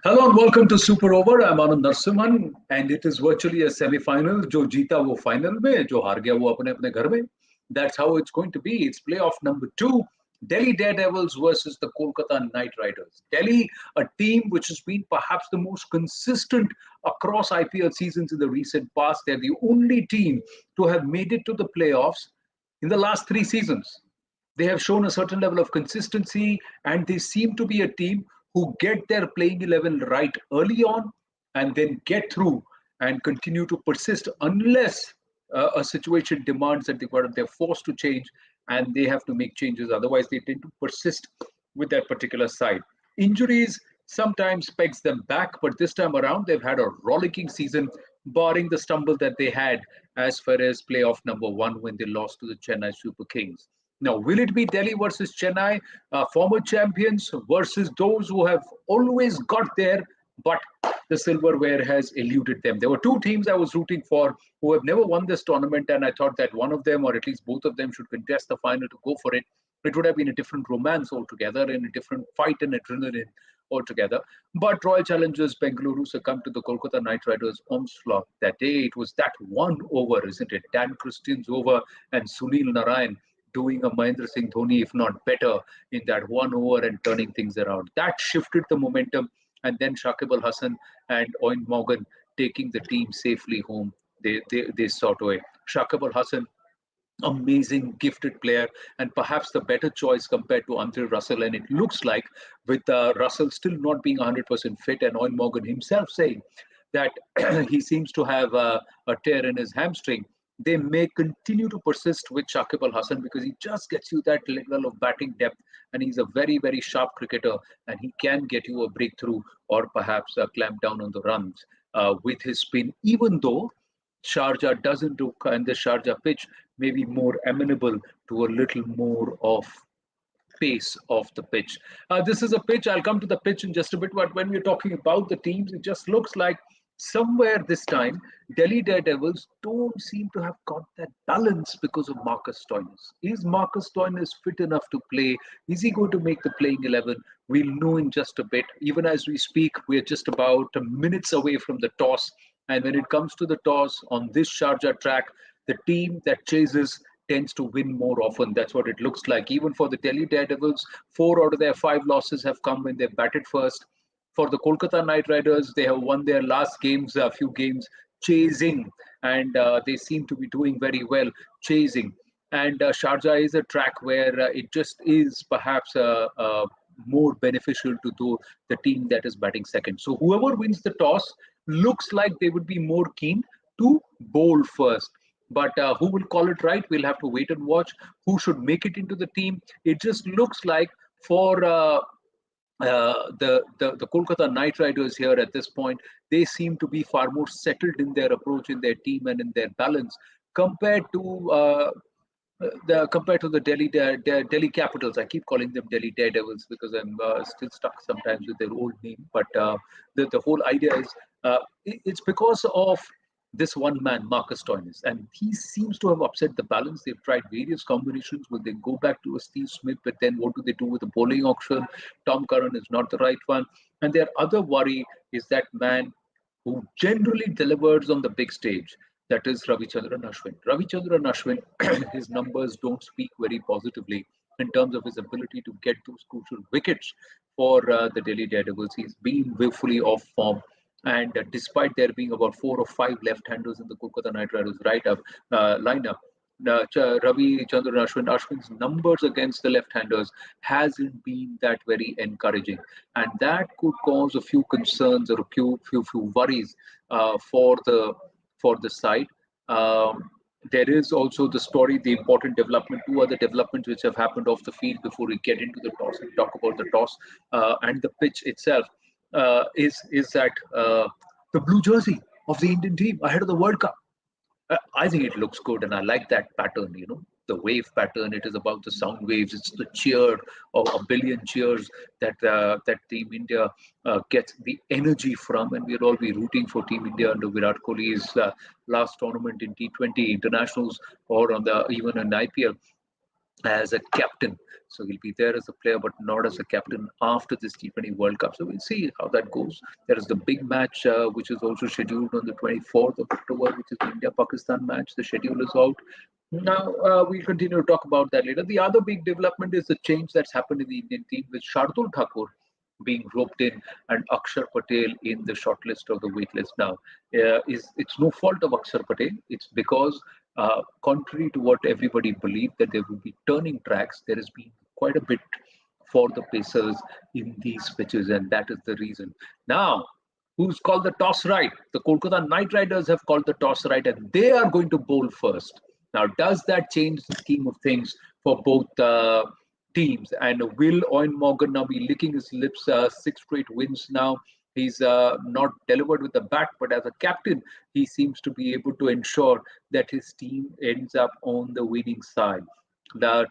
Hello and welcome to Super Over. I'm Anand Narasimhan and it is virtually a semi-final. जो जीता वो final में, जो हार गया वो अपने अपने घर में. That's how it's going to be. It's playoff number 2. Delhi Daredevils versus the Kolkata Knight Riders. Delhi, a team which has been perhaps the most consistent across IPL seasons in the recent past. They're the only team to have made it to the playoffs in the last 3 seasons. They have shown a certain level of consistency, and they seem to be a team who get their playing 11 right early on and then get through and continue to persist unless a situation demands that they're forced to change and they have to make changes. Otherwise, they tend to persist with that particular side. Injuries sometimes pegs them back, but this time around, they've had a rollicking season, barring the stumble that they had as far as playoff number 1 when they lost to the Chennai Super Kings. Now, will it be Delhi versus Chennai, former champions versus those who have always got there, but the silverware has eluded them? There were two teams I was rooting for who have never won this tournament, and I thought that one of them, or at least both of them, should contest the final to go for it. It would have been a different romance altogether and a different fight and adrenaline altogether. But Royal Challengers Bengaluru succumbed to the Kolkata Knight Riders onslaught that day. It was that one over, isn't it? Dan Christian's over and Sunil Narayan doing a Mahendra Singh Dhoni, if not better, in that one over and turning things around. That shifted the momentum, and then Shakib Al Hasan and Owen Morgan taking the team safely home. They sought away. Shakib Al Hasan, amazing, gifted player, and perhaps the better choice compared to Andre Russell. And it looks like, with Russell still not being 100% fit, and Owen Morgan himself saying that he seems to have a tear in his hamstring, they may continue to persist with Shakib Al Hasan because he just gets you that level of batting depth, and he's a very, very sharp cricketer, and he can get you a breakthrough or perhaps clamp down on the runs with his spin, even though Sharjah doesn't do, and the Sharjah pitch may be more amenable to a little more of pace of the pitch. This is a pitch. I'll come to the pitch in just a bit, but when we're talking about the teams, it just looks like somewhere this time, Delhi Daredevils don't seem to have got that balance because of Marcus Stoinis. Is Marcus Stoinis fit enough to play? Is he going to make the playing 11? We'll know in just a bit. Even as we speak, we're just about minutes away from the toss. And when it comes to the toss on this Sharjah track, the team that chases tends to win more often. That's what it looks like. Even for the Delhi Daredevils, 4 out of their 5 losses have come when they batted first. For the Kolkata Knight Riders, they have won their last games, a few games chasing, and they seem to be doing very well chasing. And Sharjah is a track where it just is perhaps more beneficial to the team that is batting second. So whoever wins the toss looks like they would be more keen to bowl first. But who will call it right? We'll have to wait and watch. Who should make it into the team? It just looks like for the Kolkata Knight Riders here at this point, they seem to be far more settled in their approach, in their team, and in their balance compared to the Delhi Capitals. I keep calling them Delhi Daredevils because I'm still stuck sometimes with their old name. But the whole idea is it's because of this one man, Marcus Stoinis, and he seems to have upset the balance. They've tried various combinations. Will they go back to a Steve Smith? But then what do they do with the bowling auction? Tom Curran is not the right one. And their other worry is that man who generally delivers on the big stage. That is Ravichandran Ashwin. Ravichandran Ashwin, his numbers don't speak very positively in terms of his ability to get those crucial wickets for the Delhi Daredevils. He's been willfully off form. And despite there being about 4 or 5 left-handers in the Kolkata Knight Riders lineup, Ravi Chandran Ashwin's numbers against the left-handers hasn't been that very encouraging, and that could cause a few concerns or a few worries for the side. There is also the story, the important development, 2 other developments which have happened off the field before we get into the toss and talk about the toss and the pitch itself. Is that the blue jersey of the Indian team ahead of the World Cup? I think it looks good, and I like that pattern. The wave pattern. It is about the sound waves. It's the cheer of a billion cheers that Team India gets the energy from, and we'll all be rooting for Team India under Virat Kohli's last tournament in T20 internationals or on the even in IPL. as a captain. So he'll be there as a player, but not as a captain after this T20 World Cup. So we'll see how that goes. There is the big match, which is also scheduled on the 24th of October, which is the India-Pakistan match. The schedule is out. Now, we'll continue to talk about that later. The other big development is the change that's happened in the Indian team with Shardul Thakur being roped in and Akshar Patel in the shortlist of the waitlist now. Is It's no fault of Akshar Patel. It's because, contrary to what everybody believed, that there would be turning tracks, there has been quite a bit for the Pacers in these pitches, and that is the reason. Now, who's called the toss right? The Kolkata Knight Riders have called the toss right, and they are going to bowl first. Now, does that change the scheme of things for both teams? And will Owen Morgan now be licking his lips? Six straight wins now. He's not delivered with the bat, but as a captain, he seems to be able to ensure that his team ends up on the winning side. The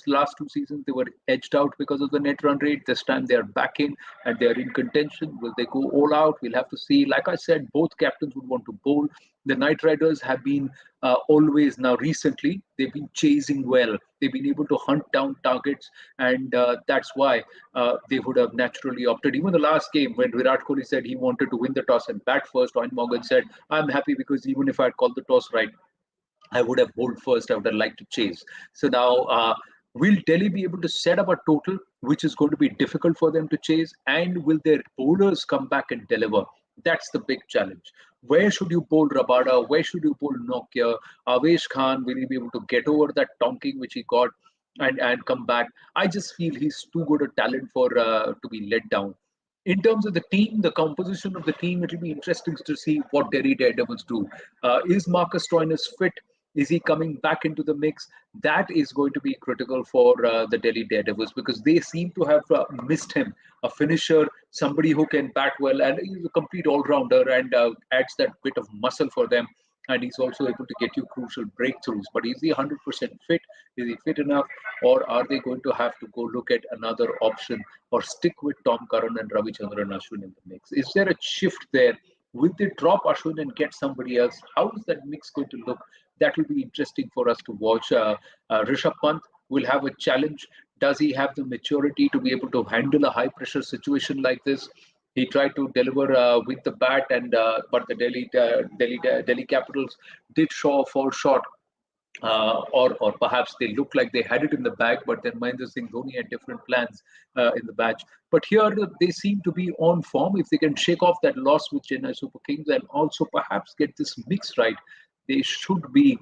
last 2 seasons, they were edged out because of the net run rate. This time they are back in and they are in contention. Will they go all out? We'll have to see. Like I said, both captains would want to bowl. The Knight Riders have been always now recently, they've been chasing well. They've been able to hunt down targets, and that's why they would have naturally opted. Even the last game when Virat Kohli said he wanted to win the toss and bat first, Owen Morgan said, I'm happy because even if I had called the toss right, I would have bowled first. I would have liked to chase. So now, will Delhi be able to set up a total which is going to be difficult for them to chase? And will their bowlers come back and deliver? That's the big challenge. Where should you bowl Rabada? Where should you bowl Nokia? Avesh Khan, will he be able to get over that tonking which he got and come back? I just feel he's too good a talent for to be let down. In terms of the team, the composition of the team, it'll be interesting to see what Delhi Daredevils do. Is Marcus Stoinis fit? Is he coming back into the mix? That is going to be critical for the Delhi Daredevils because they seem to have missed him. A finisher, somebody who can bat well, and he's a complete all rounder and adds that bit of muscle for them. And he's also able to get you crucial breakthroughs. But is he 100% fit? Is he fit enough? Or are they going to have to go look at another option or stick with Tom Curran and Ravichandran Ashwin in the mix? Is there a shift there? Will they drop Ashwin and get somebody else? How is that mix going to look? That will be interesting for us to watch. Rishabh Pant will have a challenge. Does he have the maturity to be able to handle a high pressure situation like this? He tried to deliver with the bat, and but the Delhi Capitals did fall short, or perhaps they look like they had it in the bag, but then Mahendra Singh Dhoni had different plans in the batch. But here they seem to be on form. If they can shake off that loss with Chennai Super Kings and also perhaps get this mix right, they should be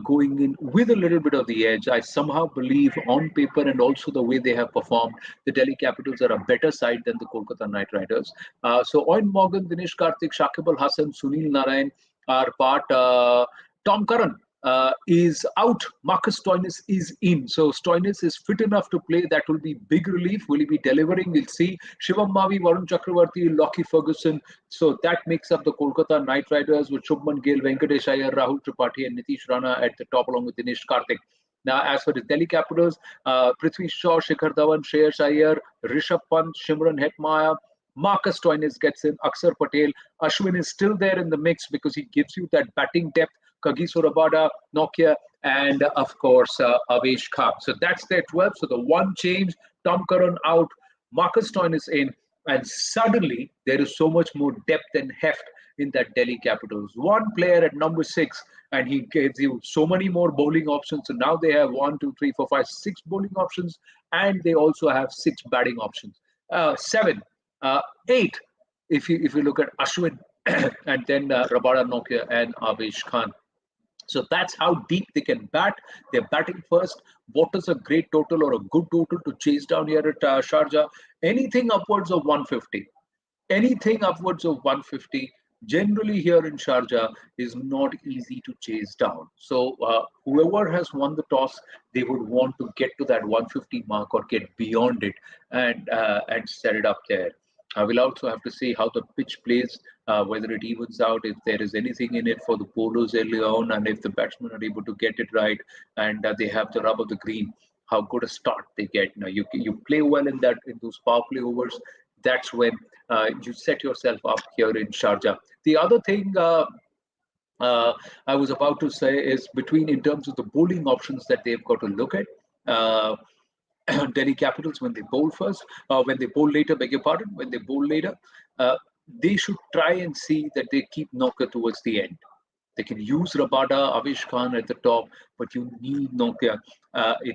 going in with a little bit of the edge. I somehow believe on paper and also the way they have performed, the Delhi Capitals are a better side than the Kolkata Knight Riders. So Owen Morgan, Dinesh Karthik, Shakib Al Hasan, Sunil Narayan are part. Tom Curran is out. Marcus Stoinis is in. So Stoinis is fit enough to play. That will be big relief. Will he be delivering? We'll see. Shivam Mavi, Varun Chakravarti, Lockie Ferguson. So that makes up the Kolkata Knight Riders with Shubman Gill, Venkatesh Iyer, Rahul Tripathi, and Nitish Rana at the top, along with Dinesh Karthik. Now, as for the Delhi Capitals, Prithvi Shaw, Shikhar Dhawan, Shreyas Iyer, Rishabh Pant, Shimron Hetmaya, Marcus Stoinis gets in, Akshar Patel. Ashwin is still there in the mix because he gives you that batting depth. Kagiso Rabada, Nokia, and of course Avesh Khan. So that's their 12. So the one change, Tom Curran out, Marcus Stoinis in, and suddenly there is so much more depth and heft in that Delhi Capitals. One player at number 6, and he gives you so many more bowling options. So now they have 1, 2, 3, 4, 5, 6 bowling options, and they also have 6 batting options. 7, 8. If you look at Ashwin and then Rabada Nokia and Avesh Khan. So that's how deep they can bat. They're batting first. What is a great total or a good total to chase down here at Sharjah? Anything upwards of 150. Anything upwards of 150 generally here in Sharjah is not easy to chase down. So whoever has won the toss, they would want to get to that 150 mark or get beyond it and set it up there. We'll also have to see how the pitch plays, whether it evens out, if there is anything in it for the bowlers early on, and if the batsmen are able to get it right and they have the rub of the green, how good a start they get. Now you play well in those power play overs. That's when you set yourself up here in Sharjah. The other thing I was about to say is between in terms of the bowling options that they've got to look at. Uh, Delhi Capitals, when they bowl first, when they bowl later, beg your pardon, when they bowl later, they should try and see that they keep Nokia towards the end. They can use Rabada, Avish Khan at the top, but you need Nokia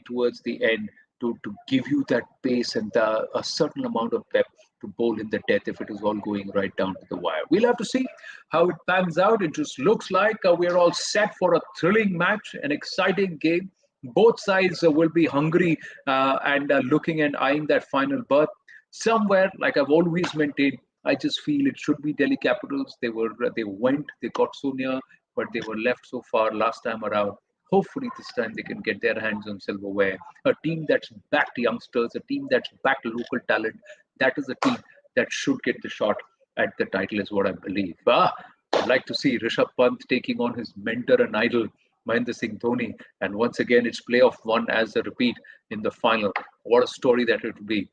towards the end to give you that pace and a certain amount of pep to bowl in the death if it is all going right down to the wire. We'll have to see how it pans out. It just looks like we're all set for a thrilling match, an exciting game. Both sides will be hungry and looking and eyeing that final berth. Somewhere, like I've always maintained, I just feel it should be Delhi Capitals. They got so near, but they were left so far last time around. Hopefully, this time they can get their hands on silverware. A team that's backed youngsters, a team that's backed local talent, that is a team that should get the shot at the title, is what I believe. I'd like to see Rishabh Pant taking on his mentor and idol, Mahendra Singh Dhoni. And once again, it's playoff one as a repeat in the final. What a story that it will be.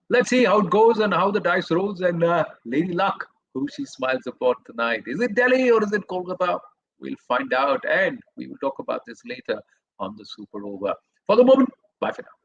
Let's see how it goes and how the dice rolls. And Lady Luck, who she smiles upon tonight. Is it Delhi or is it Kolkata? We'll find out. And we will talk about this later on the Super Over. For the moment, bye for now.